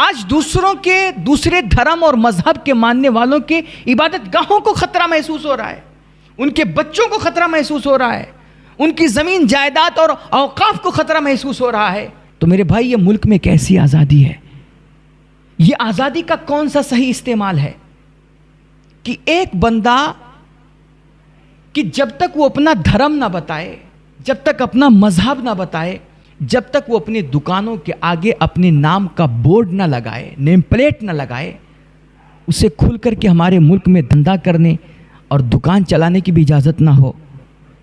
آج دوسروں کے دوسرے دھرم اور مذہب کے ماننے والوں کے عبادت گاہوں کو خطرہ محسوس ہو رہا ہے، ان کے بچوں کو خطرہ محسوس ہو رہا ہے، ان کی زمین جائیداد اور اوقاف کو خطرہ محسوس ہو رہا ہے۔ تو میرے بھائی، یہ ملک میں کیسی آزادی ہے؟ یہ آزادی کا کون سا صحیح استعمال ہے کہ ایک بندہ کہ جب تک وہ اپنا دھرم نہ بتائے، جب تک اپنا مذہب نہ بتائے، جب تک وہ اپنے دکانوں کے آگے اپنے نام کا بورڈ نہ لگائے، نیم پلیٹ نہ لگائے، اسے کھل کر کے ہمارے ملک میں دھندا کرنے اور دکان چلانے کی بھی اجازت نہ ہو،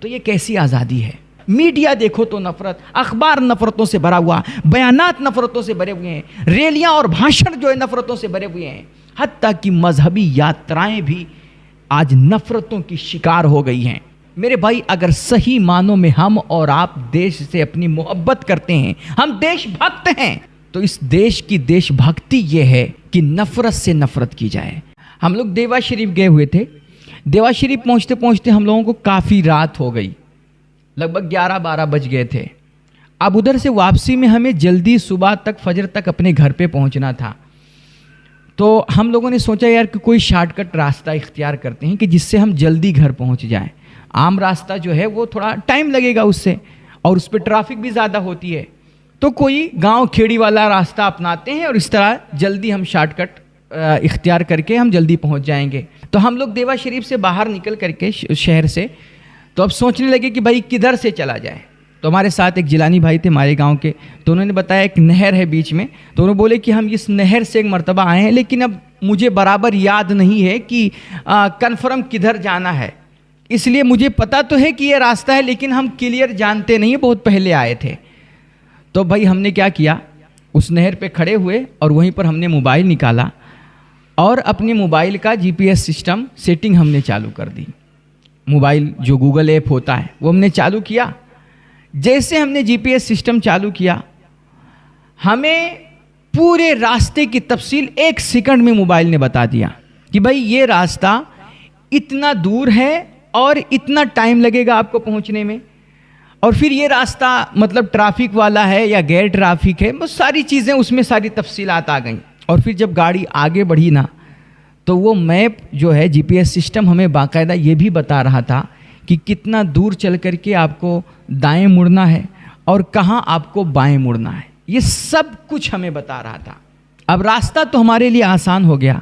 تو یہ کیسی آزادی ہے؟ میڈیا دیکھو تو نفرت، اخبار نفرتوں سے بھرا ہوا، بیانات نفرتوں سے بھرے ہوئے ہیں، ریلیاں اور بھاشن جو ہے نفرتوں سے بھرے ہوئے ہیں، حتیٰ کہ مذہبی یاترائیں بھی آج نفرتوں کی شکار ہو گئی ہیں۔ میرے بھائی، اگر صحیح معنوں میں ہم اور آپ دیش سے اپنی محبت کرتے ہیں، ہم دیش بھکت ہیں، تو اس دیش کی دیش بھکتی یہ ہے کہ نفرت سے نفرت کی جائے۔ ہم لوگ دیوا شریف گئے ہوئے تھے، دیوا شریف پہنچتے پہنچتے ہم لوگوں کو کافی رات ہو گئی، لگ بھگ 11-12 بج گئے تھے۔ اب ادھر سے واپسی میں ہمیں جلدی صبح تک فجر تک اپنے گھر پہ پہنچنا تھا، تو ہم لوگوں نے سوچا یار کہ کوئی شارٹ کٹ راستہ اختیار کرتے ہیں کہ جس سے ہم جلدی گھر پہنچ جائیں۔ عام راستہ جو ہے وہ تھوڑا ٹائم لگے گا اس سے، اور اس پہ ٹرافک بھی زیادہ ہوتی ہے، تو کوئی گاؤں کھیڑی والا راستہ اپناتے ہیں اور اس طرح جلدی ہم شارٹ کٹ اختیار کر کے ہم جلدی پہنچ جائیں گے۔ تو ہم لوگ دیوا شریف سے باہر نکل کر کے شہر سے تو اب سوچنے لگے کہ بھائی کدھر سے چلا جائے۔ تو ہمارے ساتھ ایک جیلانی بھائی تھے ہمارے گاؤں کے، تو انہوں نے بتایا ایک نہر ہے بیچ میں، تو انہوں نے بولے کہ ہم اس نہر سے ایک مرتبہ آئے ہیں، لیکن اب مجھے برابر یاد نہیں ہے کہ کنفرم کدھر جانا ہے، اس لیے مجھے پتا تو ہے کہ یہ راستہ ہے لیکن ہم کلیئر جانتے نہیں ہیں، بہت پہلے آئے تھے۔ تو بھائی ہم نے کیا کیا، اس نہر پہ کھڑے ہوئے اور وہیں پر ہم نے موبائل نکالا اور اپنے موبائل کا GPS سسٹم سیٹنگ ہم نے چالو کر دی۔ موبائل جو گوگل ایپ ہوتا ہے وہ ہم نے چالو کیا۔ جیسے ہم نے GPS سسٹم چالو کیا، ہمیں پورے راستے کی تفصیل 1 سیکنڈ میں موبائل نے بتا دیا کہ بھائی یہ راستہ اتنا دور ہے اور اتنا ٹائم لگے گا آپ کو پہنچنے میں، اور پھر یہ راستہ مطلب ٹرافک والا ہے یا غیر ٹرافک ہے، وہ ساری چیزیں اس میں ساری تفصیلات آ گئیں۔ اور پھر جب گاڑی آگے بڑھی نا، تو وہ میپ جو ہے GPS سسٹم ہمیں باقاعدہ یہ بھی بتا رہا تھا کہ کتنا دور چل کر کے آپ کو دائیں مڑنا ہے اور کہاں آپ کو بائیں مڑنا ہے، یہ سب کچھ ہمیں بتا رہا تھا۔ اب راستہ تو ہمارے لیے آسان ہو گیا،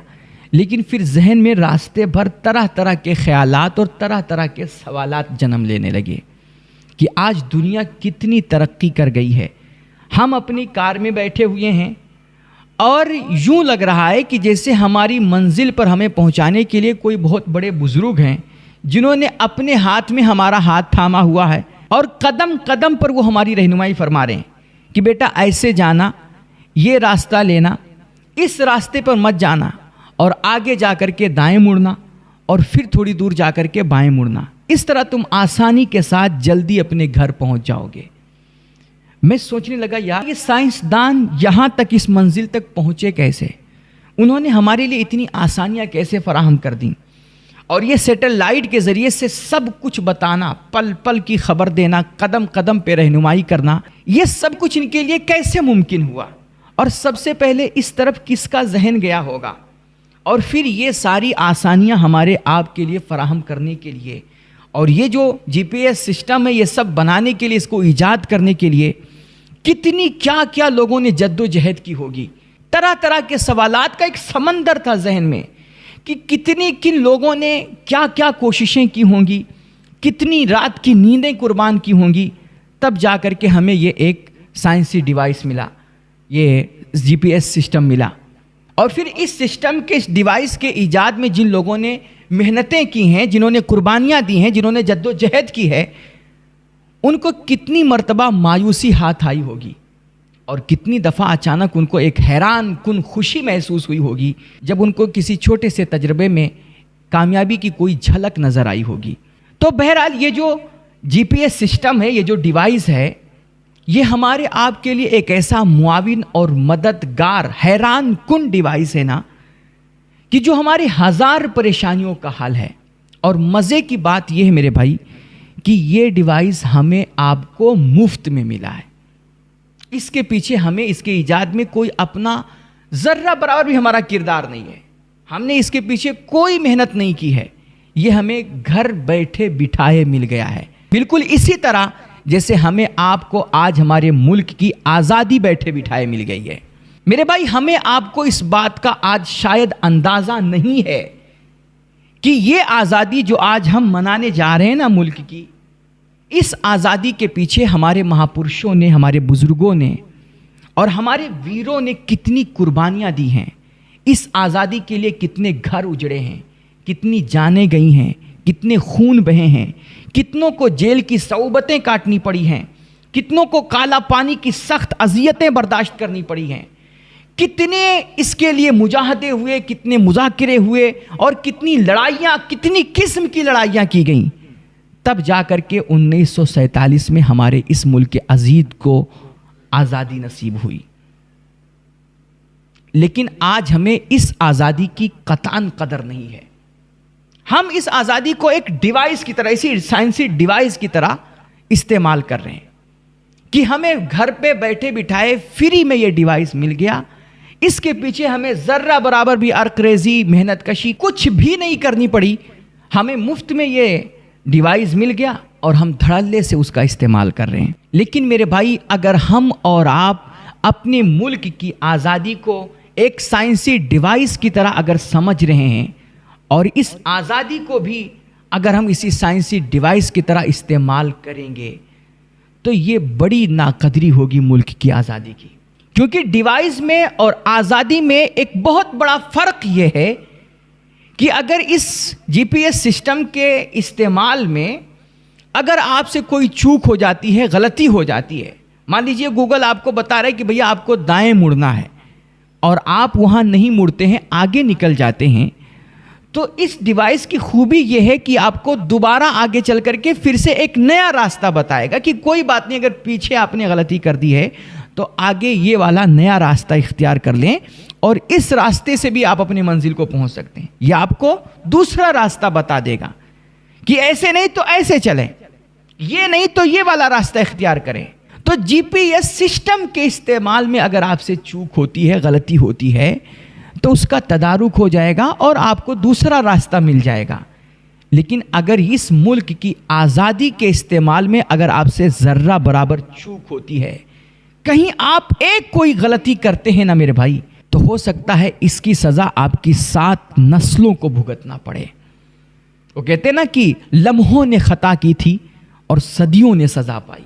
لیکن پھر ذہن میں راستے بھر طرح طرح کے خیالات اور طرح طرح کے سوالات جنم لینے لگے کہ آج دنیا کتنی ترقی کر گئی ہے۔ ہم اپنی کار میں بیٹھے ہوئے ہیں اور یوں لگ رہا ہے کہ جیسے ہماری منزل پر ہمیں پہنچانے کے لیے کوئی بہت بڑے بزرگ ہیں جنہوں نے اپنے ہاتھ میں ہمارا ہاتھ تھاما ہوا ہے اور قدم قدم پر وہ ہماری رہنمائی فرما رہے ہیں کہ بیٹا ایسے جانا، یہ راستہ لینا، اس راستے پر مت جانا، اور آگے جا کر کے دائیں مڑنا اور پھر تھوڑی دور جا کر کے بائیں مڑنا، اس طرح تم آسانی کے ساتھ جلدی اپنے گھر پہنچ جاؤ گے۔ میں سوچنے لگا یار یہ سائنسدان یہاں تک اس منزل تک پہنچے کیسے؟ انہوں نے ہمارے لیے اتنی آسانیاں کیسے فراہم کر دیں؟ اور یہ سیٹلائٹ کے ذریعے سے سب کچھ بتانا، پل پل کی خبر دینا، قدم قدم پہ رہنمائی کرنا، یہ سب کچھ ان کے لیے کیسے ممکن ہوا؟ اور سب سے پہلے اس طرف کس کا ذہن گیا ہوگا؟ اور پھر یہ ساری آسانیاں ہمارے آپ کے لیے فراہم کرنے کے لیے، اور یہ جو GPS سسٹم ہے یہ سب بنانے کے لیے، اس کو ایجاد کرنے کے لیے کتنی کیا کیا لوگوں نے جد و جہد کی ہوگی۔ طرح طرح کے سوالات کا ایک سمندر تھا ذہن میں کہ کن لوگوں نے کیا کیا کوششیں کی ہوں گی، کتنی رات کی نیندیں قربان کی ہوں گی، تب جا کر کے ہمیں یہ ایک سائنسی ڈیوائس ملا، یہ GPS سسٹم ملا۔ اور پھر اس سسٹم کے اس ڈیوائس کے ایجاد میں جن لوگوں نے محنتیں کی ہیں، جنہوں نے قربانیاں دی ہیں، جنہوں نے جد و جہد کی ہے، ان کو کتنی مرتبہ مایوسی ہاتھ آئی ہوگی، اور کتنی دفعہ اچانک ان کو ایک حیران کن خوشی محسوس ہوئی ہوگی جب ان کو کسی چھوٹے سے تجربے میں کامیابی کی کوئی جھلک نظر آئی ہوگی۔ تو بہرحال یہ جو GPS سسٹم ہے، یہ جو ڈیوائس ہے، یہ ہمارے آپ کے لیے ایک ایسا معاون اور مددگار حیران کن ڈیوائس ہے نا، کہ جو ہمارے ہزار پریشانیوں کا حل ہے۔ اور مزے کی بات یہ ہے میرے بھائی کہ یہ ڈیوائس ہمیں آپ کو مفت میں ملا ہے، اس کے پیچھے ہمیں اس کے ایجاد میں کوئی اپنا ذرہ برابر بھی ہمارا کردار نہیں ہے. ہم نے اس کے پیچھے کوئی محنت نہیں کی ہے. یہ ہمیں گھر بیٹھے بٹھائے مل گیا ہے. بالکل اسی طرح جیسے ہمیں آپ کو آج ہمارے ملک کی آزادی بیٹھے بٹھائے مل گئی ہے. میرے بھائی ہمیں آپ کو اس بات کا آج شاید اندازہ نہیں ہے کہ یہ آزادی جو آج ہم منانے جا رہے ہیں نا ملک کی، اس آزادی کے پیچھے ہمارے مہاپرشوں نے، ہمارے بزرگوں نے اور ہمارے ویروں نے کتنی قربانیاں دی ہیں. اس آزادی کے لیے کتنے گھر اجڑے ہیں، کتنی جانیں گئی ہیں، کتنے خون بہے ہیں، کتنوں کو جیل کی صعوبتیں کاٹنی پڑی ہیں، کتنوں کو کالا پانی کی سخت اذیتیں برداشت کرنی پڑی ہیں، کتنے اس کے لیے مجاہدے ہوئے، کتنے مذاکرے ہوئے اور کتنی لڑائیاں، کتنی قسم کی لڑائیاں کی گئیں. تب جا کر کے 1947 میں ہمارے اس ملک عزیز کو آزادی نصیب ہوئی. لیکن آج ہمیں اس آزادی کی قطعاً قدر نہیں ہے. ہم اس آزادی کو ایک ڈیوائس کی طرح، اسی سائنسی ڈیوائس کی طرح استعمال کر رہے ہیں کہ ہمیں گھر پہ بیٹھے بٹھائے فری میں یہ ڈیوائس مل گیا. اس کے پیچھے ہمیں ذرہ برابر بھی عرق ریزی، محنت کشی کچھ بھی نہیں کرنی پڑی. ہمیں مفت میں یہ ڈیوائس مل گیا اور ہم دھڑلے سے اس کا استعمال کر رہے ہیں. لیکن میرے بھائی اگر ہم اور آپ اپنے ملک کی آزادی کو ایک سائنسی ڈیوائس کی طرح اگر سمجھ رہے ہیں اور اس آزادی کو بھی اگر ہم اسی سائنسی ڈیوائس کی طرح استعمال کریں گے تو یہ بڑی ناقدری ہوگی ملک کی آزادی کی. کیونکہ ڈیوائس میں اور آزادی میں ایک بہت بڑا فرق یہ ہے کہ اگر اس جی پی ایس سسٹم کے استعمال میں اگر آپ سے کوئی چوک ہو جاتی ہے، غلطی ہو جاتی ہے، مان لیجئے گوگل آپ کو بتا رہا ہے کہ بھیا آپ کو دائیں مڑنا ہے اور آپ وہاں نہیں مڑتے ہیں، آگے نکل جاتے ہیں، تو اس ڈیوائس کی خوبی یہ ہے کہ آپ کو دوبارہ آگے چل کر کے پھر سے ایک نیا راستہ بتائے گا کہ کوئی بات نہیں، اگر پیچھے آپ نے غلطی کر دی ہے تو آگے یہ والا نیا راستہ اختیار کر لیں اور اس راستے سے بھی آپ اپنی منزل کو پہنچ سکتے ہیں. یہ آپ کو دوسرا راستہ بتا دے گا کہ ایسے نہیں تو ایسے چلیں، یہ نہیں تو یہ والا راستہ اختیار کریں. تو جی پی ایس سسٹم کے استعمال میں اگر آپ سے چوک ہوتی ہے، غلطی ہوتی ہے تو اس کا تدارک ہو جائے گا اور آپ کو دوسرا راستہ مل جائے گا. لیکن اگر اس ملک کی آزادی کے استعمال میں اگر آپ سے ذرہ برابر چوک ہوتی ہے، کہیں آپ ایک کوئی غلطی کرتے ہیں نا میرے بھائی، تو ہو سکتا ہے اس کی سزا آپ کی 7 نسلوں کو بھگتنا پڑے. وہ کہتے ہیں نا کہ لمحوں نے خطا کی تھی اور صدیوں نے سزا پائی.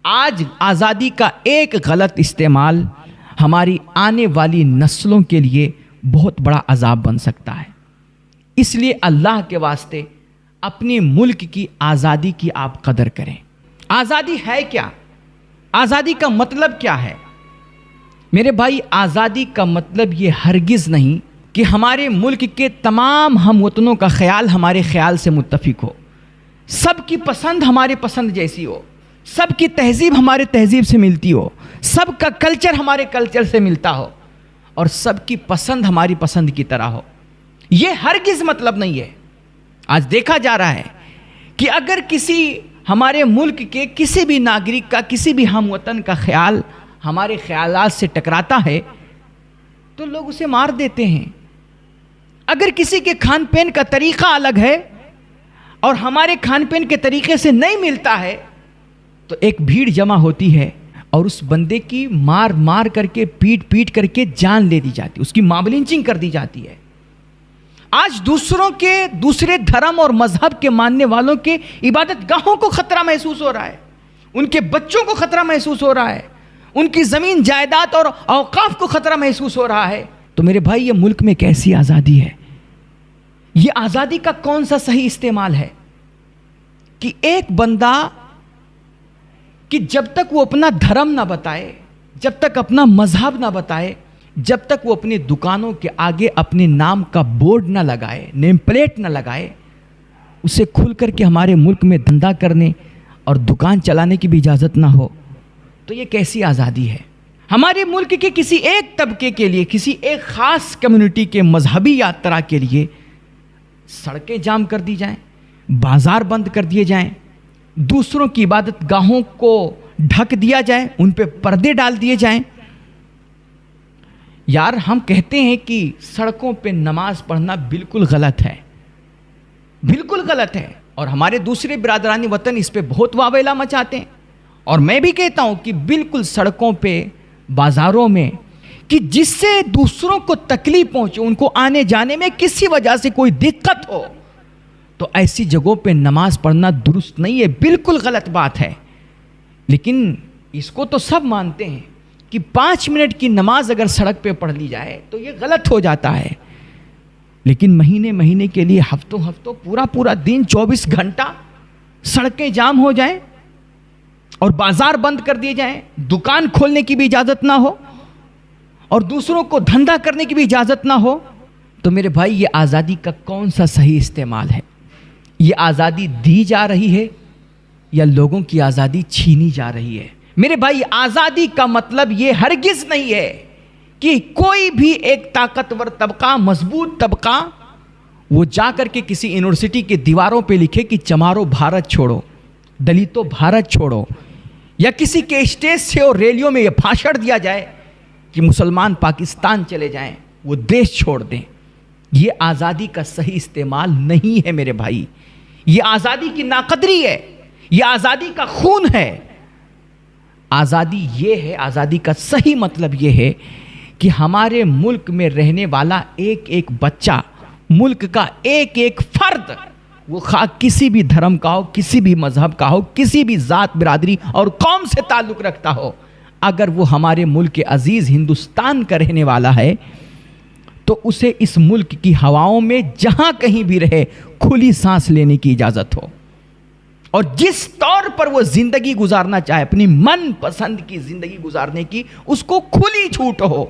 آج آزادی کا ایک غلط استعمال ہماری آنے والی نسلوں کے لیے بہت بڑا عذاب بن سکتا ہے. اس لیے اللہ کے واسطے اپنے ملک کی آزادی کی آپ قدر کریں. آزادی ہے کیا؟ آزادی کا مطلب کیا ہے؟ میرے بھائی آزادی کا مطلب یہ ہرگز نہیں کہ ہمارے ملک کے تمام ہم وطنوں کا خیال ہمارے خیال سے متفق ہو، سب کی پسند ہمارے پسند جیسی ہو، سب کی تہذیب ہمارے تہذیب سے ملتی ہو، سب کا کلچر ہمارے کلچر سے ملتا ہو اور سب کی پسند ہماری پسند کی طرح ہو. یہ ہرگز مطلب نہیں ہے. آج دیکھا جا رہا ہے کہ اگر کسی ہمارے ملک کے کسی بھی ناگرک کا، کسی بھی ہم وطن کا خیال ہمارے خیالات سے ٹکراتا ہے تو لوگ اسے مار دیتے ہیں. اگر کسی کے کھان پین کا طریقہ الگ ہے اور ہمارے کھان پین کے طریقے سے نہیں ملتا ہے تو ایک بھیڑ جمع ہوتی ہے اور اس بندے کی مار مار کر کے، پیٹ پیٹ کر کے جان لے دی جاتی ہے، اس کی ماب لنچنگ کر دی جاتی ہے. آج دوسروں کے، دوسرے دھرم اور مذہب کے ماننے والوں کے عبادت گاہوں کو خطرہ محسوس ہو رہا ہے، ان کے بچوں کو خطرہ محسوس ہو رہا ہے، ان کی زمین جائیداد اور اوقاف کو خطرہ محسوس ہو رہا ہے. تو میرے بھائی یہ ملک میں کیسی آزادی ہے؟ یہ آزادی کا کون سا صحیح استعمال ہے کہ ایک بندہ کہ جب تک وہ اپنا دھرم نہ بتائے، جب تک اپنا مذہب نہ بتائے، جب تک وہ اپنی دکانوں کے آگے اپنے نام کا بورڈ نہ لگائے، نیم پلیٹ نہ لگائے، اسے کھل کر کے ہمارے ملک میں دھندا کرنے اور دکان چلانے کی بھی اجازت نہ ہو، تو یہ کیسی آزادی ہے؟ ہمارے ملک کے کسی ایک طبقے کے لیے، کسی ایک خاص کمیونٹی کے مذہبی یاترا کے لیے سڑکیں جام کر دی جائیں، بازار بند کر دیے جائیں، دوسروں کی عبادت گاہوں کو ڈھک دیا جائے، ان پہ پردے ڈال دیے جائیں. یار ہم کہتے ہیں کہ سڑکوں پہ نماز پڑھنا بالکل غلط ہے، بالکل غلط ہے، اور ہمارے دوسرے برادران وطن اس پہ بہت واویلا مچاتے ہیں، اور میں بھی کہتا ہوں کہ بالکل سڑکوں پہ، بازاروں میں، کہ جس سے دوسروں کو تکلیف پہنچے، ان کو آنے جانے میں کسی وجہ سے کوئی دقت ہو، تو ایسی جگہوں پہ نماز پڑھنا درست نہیں ہے، بالکل غلط بات ہے۔ لیکن اس کو تو سب مانتے ہیں کہ 5 منٹ کی نماز اگر سڑک پہ پڑھ لی جائے تو یہ غلط ہو جاتا ہے، لیکن مہینے مہینے کے لیے، ہفتوں ہفتوں، پورا دن 24 گھنٹہ سڑکیں جام ہو جائیں اور بازار بند کر دیے جائیں، دکان کھولنے کی بھی اجازت نہ ہو اور دوسروں کو دھندا کرنے کی بھی اجازت نہ ہو، تو میرے بھائی یہ آزادی کا کون سا صحیح استعمال ہے؟ یہ آزادی دی جا رہی ہے یا لوگوں کی آزادی چھینی جا رہی ہے؟ میرے بھائی آزادی کا مطلب یہ ہرگز نہیں ہے کہ کوئی بھی ایک طاقتور طبقہ، مضبوط طبقہ، وہ جا کر کے کسی یونیورسٹی کے دیواروں پہ لکھے کہ چمارو بھارت چھوڑو، دلتوں بھارت چھوڑو، یا کسی کے اسٹیج سے اور ریلیوں میں یہ بھاشن دیا جائے کہ مسلمان پاکستان چلے جائیں، وہ دیش چھوڑ دیں۔ یہ آزادی کا صحیح استعمال نہیں ہے میرے بھائی، یہ آزادی کی ناقدری ہے، یہ آزادی کا خون ہے۔ آزادی یہ ہے، آزادی کا صحیح مطلب یہ ہے کہ ہمارے ملک میں رہنے والا ایک ایک بچہ، ملک کا ایک ایک فرد، وہ خواہ کسی بھی دھرم کا ہو، کسی بھی مذہب کا ہو، کسی بھی ذات، برادری اور قوم سے تعلق رکھتا ہو، اگر وہ ہمارے ملک عزیز ہندوستان کا رہنے والا ہے تو اسے اس ملک کی ہواؤں میں جہاں کہیں بھی رہے کھلی سانس لینے کی اجازت ہو، اور جس طور پر وہ زندگی گزارنا چاہے، اپنی من پسند کی زندگی گزارنے کی، اس کو کھلی چھوٹ ہو۔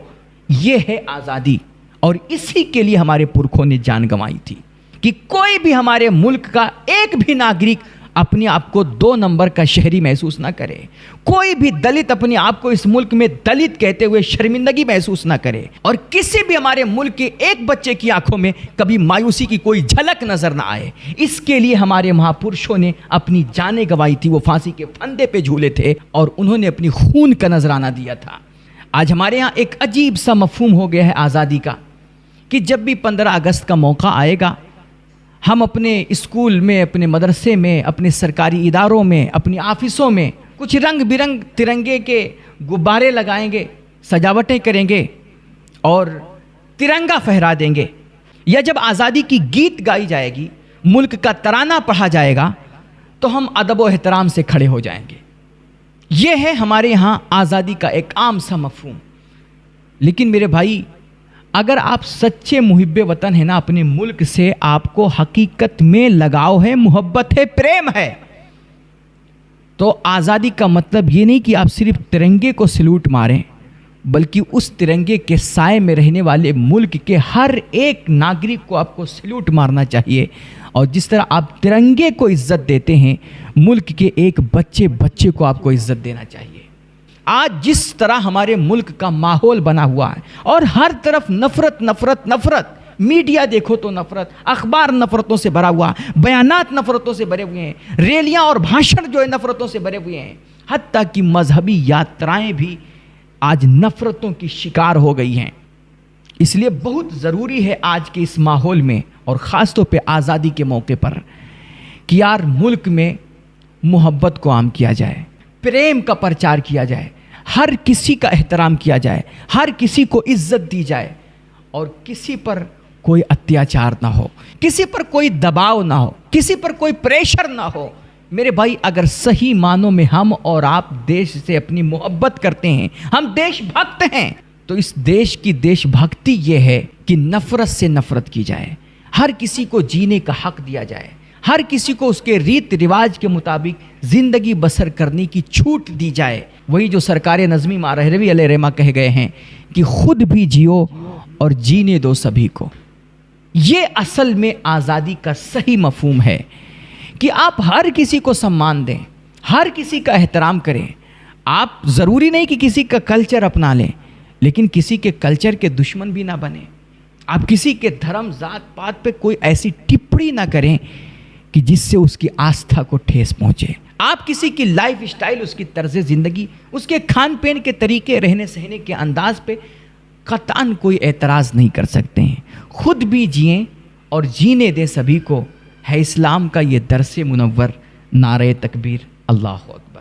یہ ہے آزادی، اور اسی کے لیے ہمارے پرکھوں نے جان گنوائی تھی کہ کوئی بھی ہمارے ملک کا ایک بھی ناگرک اپنے آپ کو 2 نمبر کا شہری محسوس نہ کرے، کوئی بھی دلت اپنے آپ کو اس ملک میں دلت کہتے ہوئے شرمندگی محسوس نہ کرے، اور کسی بھی ہمارے ملک کے ایک بچے کی آنکھوں میں کبھی مایوسی کی کوئی جھلک نظر نہ آئے۔ اس کے لیے ہمارے مہاپرشوں نے اپنی جانیں گنوائی تھی، وہ پھانسی کے پھندے پہ جھولے تھے اور انہوں نے اپنی خون کا نذرانہ دیا تھا۔ آج ہمارے ہاں ایک عجیب سا مفہوم ہو گیا ہے آزادی کا، کہ جب بھی 15 اگست کا موقع آئے گا، ہم اپنے اسکول میں، اپنے مدرسے میں، اپنے سرکاری اداروں میں، اپنی آفسوں میں کچھ رنگ برنگ ترنگے کے غبارے لگائیں گے، سجاوٹیں کریں گے اور ترنگا پھہرا دیں گے، یا جب آزادی کی گیت گائی جائے گی، ملک کا ترانہ پڑھا جائے گا، تو ہم ادب و احترام سے کھڑے ہو جائیں گے۔ یہ ہے ہمارے یہاں آزادی کا ایک عام سا مفہوم۔ لیکن میرے بھائی، اگر آپ سچے محب وطن ہیں نا، اپنے ملک سے آپ کو حقیقت میں لگاؤ ہے، محبت ہے، پریم ہے، تو آزادی کا مطلب یہ نہیں کہ آپ صرف ترنگے کو سلوٹ ماریں، بلکہ اس ترنگے کے سائے میں رہنے والے ملک کے ہر ایک ناگرک کو آپ کو سلوٹ مارنا چاہیے، اور جس طرح آپ ترنگے کو عزت دیتے ہیں، ملک کے ایک بچے کو آپ کو عزت دینا چاہیے۔ آج جس طرح ہمارے ملک کا ماحول بنا ہوا ہے، اور ہر طرف نفرت نفرت نفرت، میڈیا دیکھو تو نفرت، اخبار نفرتوں سے بھرا ہوا، بیانات نفرتوں سے بھرے ہوئے ہیں، ریلیاں اور بھاشن جو ہے نفرتوں سے بھرے ہوئے ہیں، حتیٰ کہ مذہبی یاترائیں بھی آج نفرتوں کی شکار ہو گئی ہیں۔ اس لیے بہت ضروری ہے آج کے اس ماحول میں، اور خاص طور پہ آزادی کے موقع پر، کہ یار ملک میں محبت کو عام کیا جائے، پریم کا پرچار کیا جائے، ہر کسی کا احترام کیا جائے، ہر کسی کو عزت دی جائے، اور کسی پر کوئی اتیاچار نہ ہو، کسی پر کوئی دباؤ نہ ہو، کسی پر کوئی پریشر نہ ہو۔ میرے بھائی، اگر صحیح معنوں میں ہم اور آپ دیش سے اپنی محبت کرتے ہیں، ہم دیش بھکت ہیں، تو اس دیش کی دیش بھکتی یہ ہے کہ نفرت سے نفرت کی جائے، ہر کسی کو جینے کا حق دیا جائے، ہر کسی کو اس کے ریت رواج کے مطابق زندگی بسر کرنے کی چھوٹ دی جائے۔ وہی جو سرکار نظمی ماہروی علیہ رحمہ کہہ گئے ہیں کہ خود بھی جیو اور جینے دو سبھی کو۔ یہ اصل میں آزادی کا صحیح مفہوم ہے کہ آپ ہر کسی کو سمان دیں، ہر کسی کا احترام کریں۔ آپ ضروری نہیں کہ کسی کا کلچر اپنا لیں، لیکن کسی کے کلچر کے دشمن بھی نہ بنیں۔ آپ کسی کے دھرم، ذات پات پہ کوئی ایسی ٹپڑی نہ کریں کہ جس سے اس کی آستھا کو ٹھیس پہنچے۔ آپ کسی کی لائف اسٹائل، اس کی طرز زندگی، اس کے کھان پین کے طریقے، رہنے سہنے کے انداز پہ قطعاً کوئی اعتراض نہیں کر سکتے ہیں. خود بھی جئیں اور جینے دیں سبھی کو. ہے اسلام کا یہ درس منور. نعرہ تکبیر، اللہ اکبر.